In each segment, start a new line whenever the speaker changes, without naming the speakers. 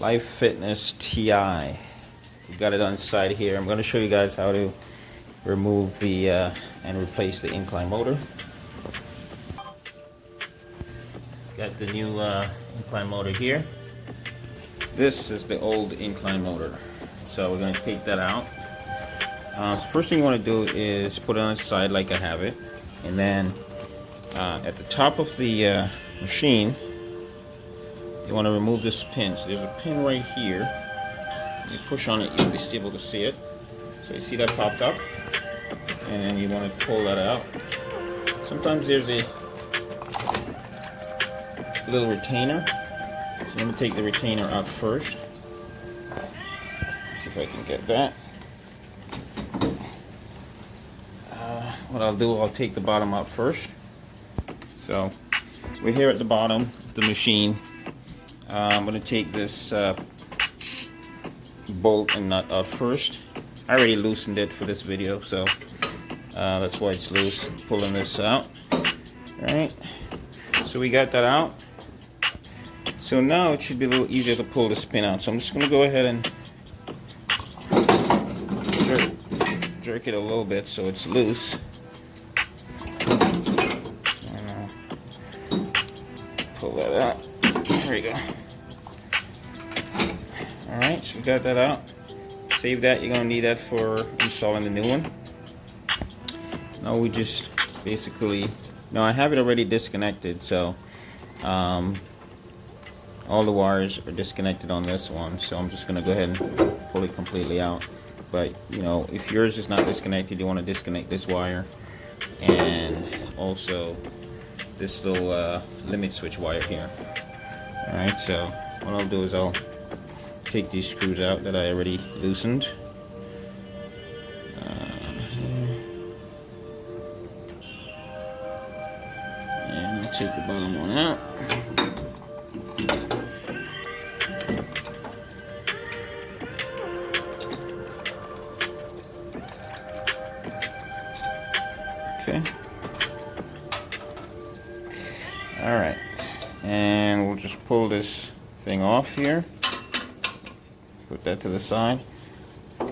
Life Fitness TI. We got it on the side here. I'm going to show you guys how to remove the and replace the incline motor. Got the new incline motor here. This is the old incline motor. So we're going to take that out. So first thing you want to do is put it on its side like I have it. And then at the top of the machine, you want to remove this pin. So there's a pin right here. You push on it, you'll be able to see it. So you see that popped up, and you want to pull that out. Sometimes there's a little retainer. So I'm going to take the retainer out first. See if I can get that. What I'll do, I'll take the bottom out first. So we're here at the bottom of the machine. I'm going to take this bolt and nut out first. I already loosened it for this video, so that's why it's loose. Pulling this out. Alright, so we got that out. So now it should be a little easier to pull this pin out. So I'm just going to go ahead and jerk it a little bit so it's loose. Pull that out. There you go. Alright, so we got that out. Save that. You're going to need that for installing the new one. Now we just basically... Now I have it already disconnected, so all the wires are disconnected on this one. So I'm just going to go ahead and pull it completely out. But, you know, if yours is not disconnected, you want to disconnect this wire. And also this little limit switch wire here. Alright, so what I'll do is I'll take these screws out that I already loosened. And I'll take the bottom one out. Okay. Alright. And we'll just pull this thing off here. Put that to the side.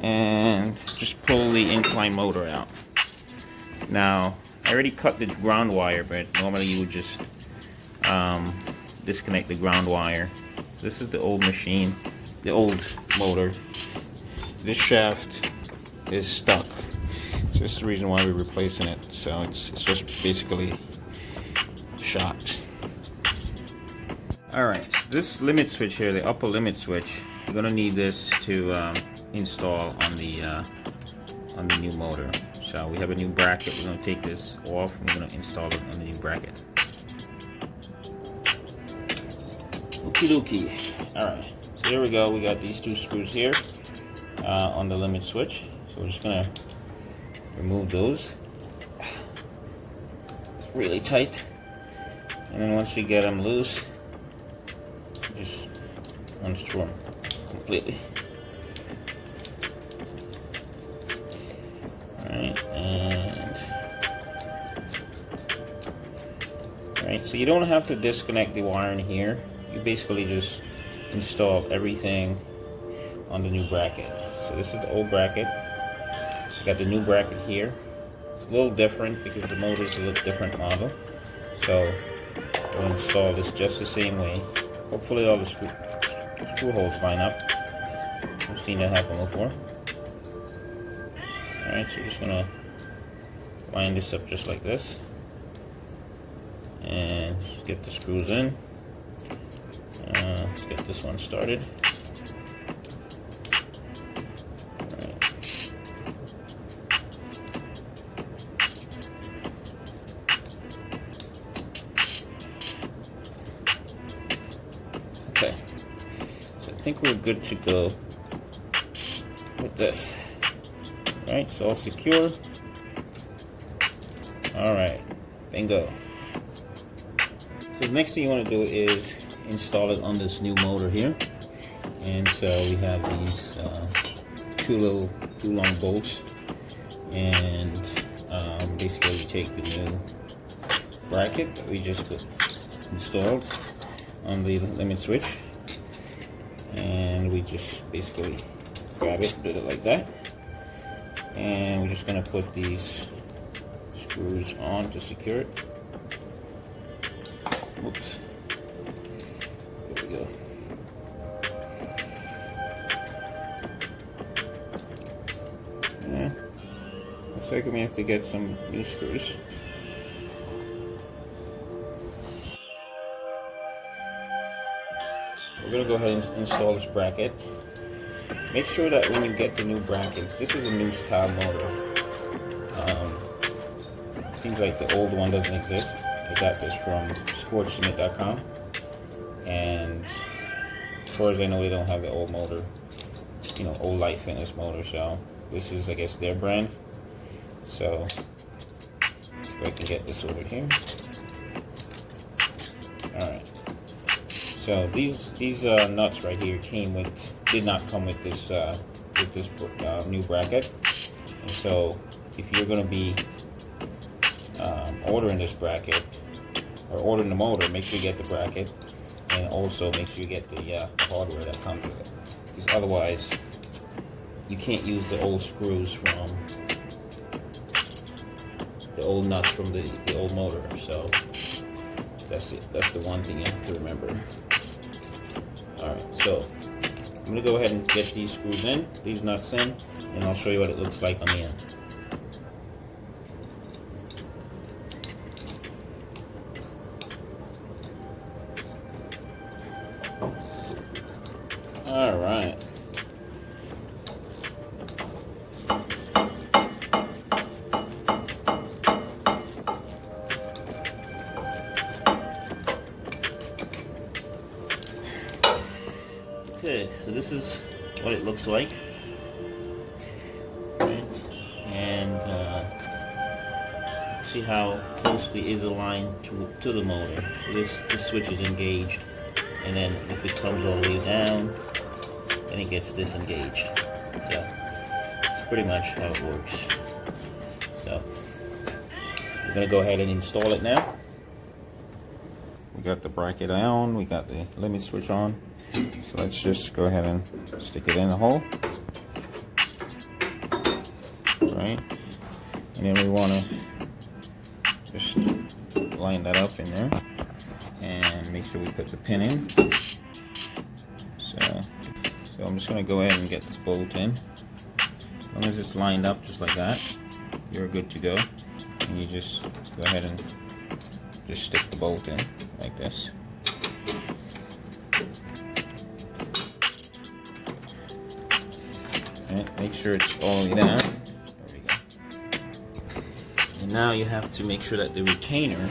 And just pull the incline motor out. Now, I already cut the ground wire, but normally you would just disconnect the ground wire. This is the old machine, the old motor. This shaft is stuck. So this is the reason why we're replacing it. So it's just basically shot. Alright, so this limit switch here, the upper limit switch, you're going to need this to install on the new motor. So we have a new bracket. We're going to take this off and we're going to install it on the new bracket. Okie dokie. Alright, so here we go. We got these two screws here on the limit switch. So we're just going to remove those. It's really tight. And then once you get them loose, just unscrew them completely. Alright, so you don't have to disconnect the wire in here. You basically just install everything on the new bracket. So this is the old bracket. You got the new bracket here. It's a little different because the motor is a little different model. So we'll install this just the same way. Hopefully all the screw holes line up. I've seen that happen before. Alright, so we're just going to line this up just like this. And just get the screws in. Let's get this one started. Alright. Okay. So I think we're good to go with this. Alright, it's all secure. Alright, bingo. So the next thing you want to do is install it on this new motor here. And so we have these two long bolts. And basically we take the new bracket that we just installed on the limit switch. and we just basically grab it, do it like that, and we're just gonna put these screws on to secure it. Oops. There we go. Yeah. Looks like we may have to get some new screws. We're gonna go ahead and install this bracket. Make sure that when you get the new brackets, this is a new style motor. It seems like the old one doesn't exist. I got this from sportsmith.com, and as far as I know, they don't have the old motor, you know, old Life Fitness motor. So this is, I guess, their brand. So if I can get this over here. All right. So these nuts right here did not come with this new bracket. And so if you're going to be ordering this bracket or ordering the motor, make sure you get the bracket, and also make sure you get the hardware that comes with it. Because otherwise, you can't use the old screws from the old nuts from the old motor. So that's it. That's the one thing you have to remember. Alright, so I'm going to go ahead and get these screws in, these nuts in, and I'll show you what it looks like on the end. Alright. Okay, so this is what it looks like, right? And see how closely is aligned to the motor. So this switch is engaged, and then if it comes all the way down, then it gets disengaged. So it's pretty much how it works. So we're gonna go ahead and install it now. We got the bracket on, we got the limit switch on. So let's just go ahead and stick it in the hole, right? And then we want to just line that up in there and make sure we put the pin in. So I'm just going to go ahead and get this bolt in. As long as it's lined up just like that, you're good to go. And you just go ahead and just stick the bolt in like this. Make sure it's all the way down. There we go. And now you have to make sure that the retainer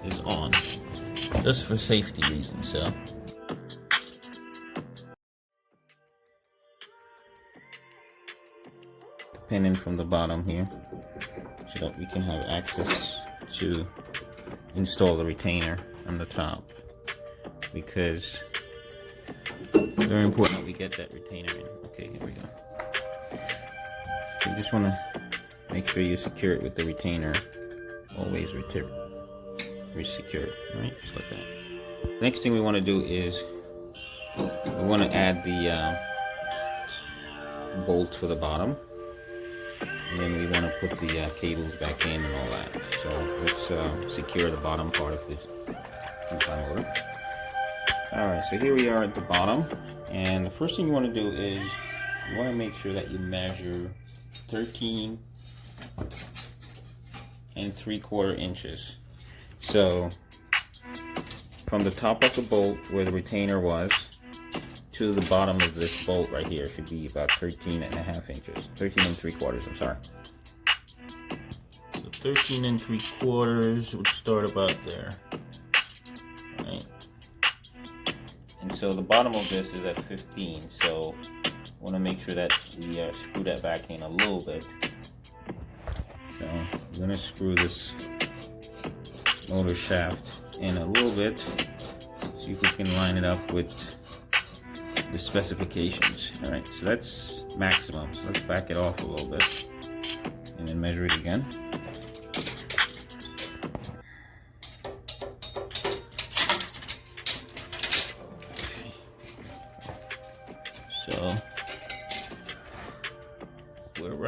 is on, just for safety reasons. So pin in from the bottom here, so that we can have access to install the retainer on the top, because it's very important that we get that retainer in. Okay, here we go. You just want to make sure you secure it with the retainer, always secure it, right? Just like that. Next thing we want to do is we want to add the bolt for the bottom, and then we want to put the cables back in and all that. So let's secure the bottom part of this incline motor. Alright, so here we are at the bottom, and the first thing you want to do is you want to make sure that you measure 13 3/4 inches. So from the top of the bolt where the retainer was to the bottom of this bolt right here should be about 13.5 inches. 13 3/4, I'm sorry. So 13 3/4 would start about there, right? And so the bottom of this is at 15, so I want to make sure that we screw that back in a little bit. So I'm going to screw this motor shaft in a little bit, see if we can line it up with the specifications. Alright, so that's maximum, so let's back it off a little bit and then measure it again.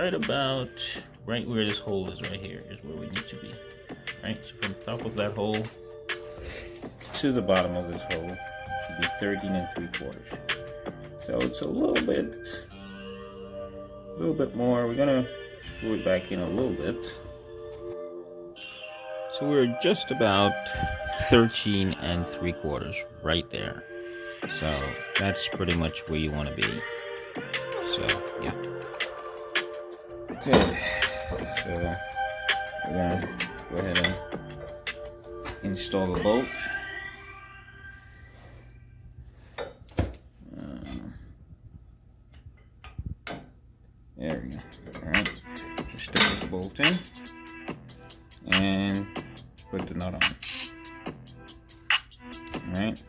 right about right where this hole is right here is where we need to be. Right, so from the top of that hole to the bottom of this hole should be 13 3/4. So it's a little bit more. We're gonna screw it back in a little bit. So we're just about 13 3/4 right there. So that's pretty much where you want to be. So yeah. Okay. So we're gonna go ahead and install the bolt. There we go. Alright. Just stick this bolt in and put the nut on. Alright.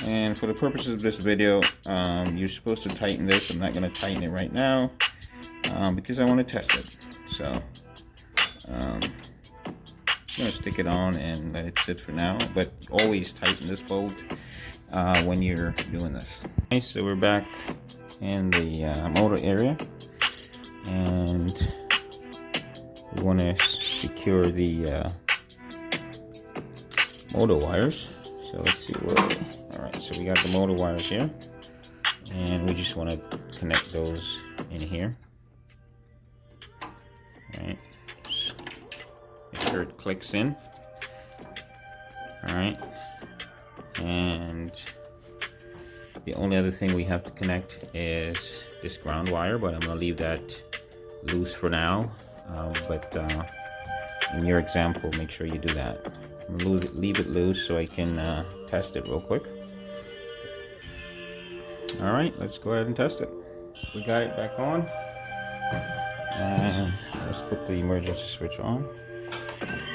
And for the purposes of this video, you're supposed to tighten this. I'm not going to tighten it right now because I want to test it. So I'm going to stick it on and let it sit for now. But always tighten this bolt when you're doing this. Okay, so we're back in the motor area. And we want to secure the motor wires. So let's see where. Alright, so we got the motor wires here, and we just want to connect those in here. Alright, make sure it clicks in. Alright, and the only other thing we have to connect is this ground wire, but I'm going to leave that loose for now. But in your example, make sure you do that. I'm going to leave it loose so I can test it real quick. Alright, let's go ahead and test it. We got it back on. And let's put the emergency switch on.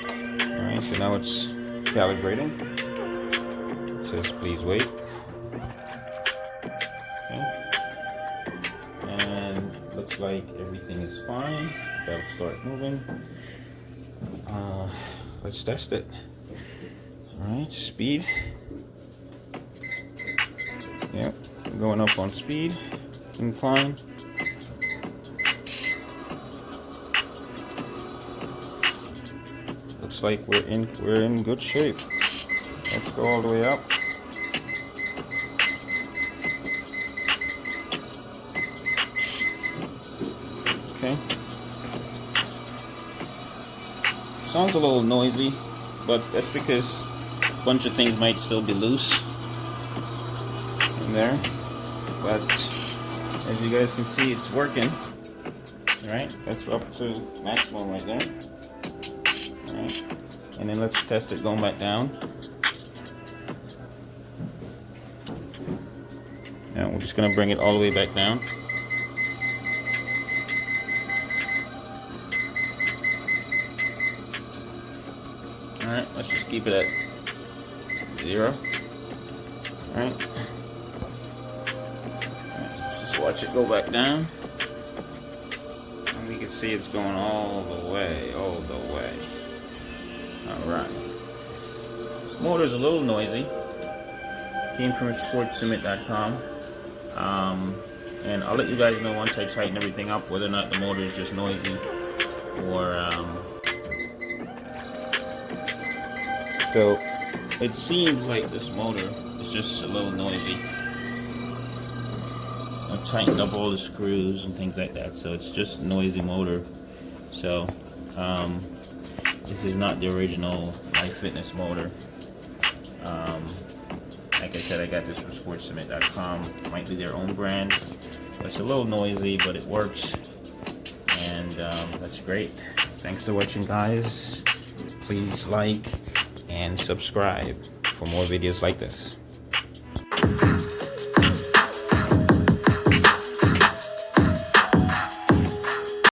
Alright, so now it's calibrating. It says please wait. Okay. And looks like everything is fine. That'll start moving. Let's test it. Alright, speed. Yep, we're going up on speed. Incline. Looks like we're in good shape. Let's go all the way up. Okay. Sounds a little noisy, but that's because a bunch of things might still be loose in there. But as you guys can see, it's working. Alright, that's up to maximum right there. Alright, and then let's test it going back down. Now we're just going to bring it all the way back down. Alright, let's just keep it at 0. Alright. Let's just watch it go back down. And we can see it's going all the way, Alright. This motor's a little noisy. Came from sportscement.com. And I'll let you guys know once I tighten everything up whether or not the motor is just noisy or so it seems like this motor is just a little noisy. I've tightened up all the screws and things like that, so it's just a noisy motor. So this is not the original Life Fitness motor. Like I said, I got this from sportscement.com. It might be their own brand. It's a little noisy, but it works, and that's great. Thanks for watching, guys. Please like and subscribe for more videos like this.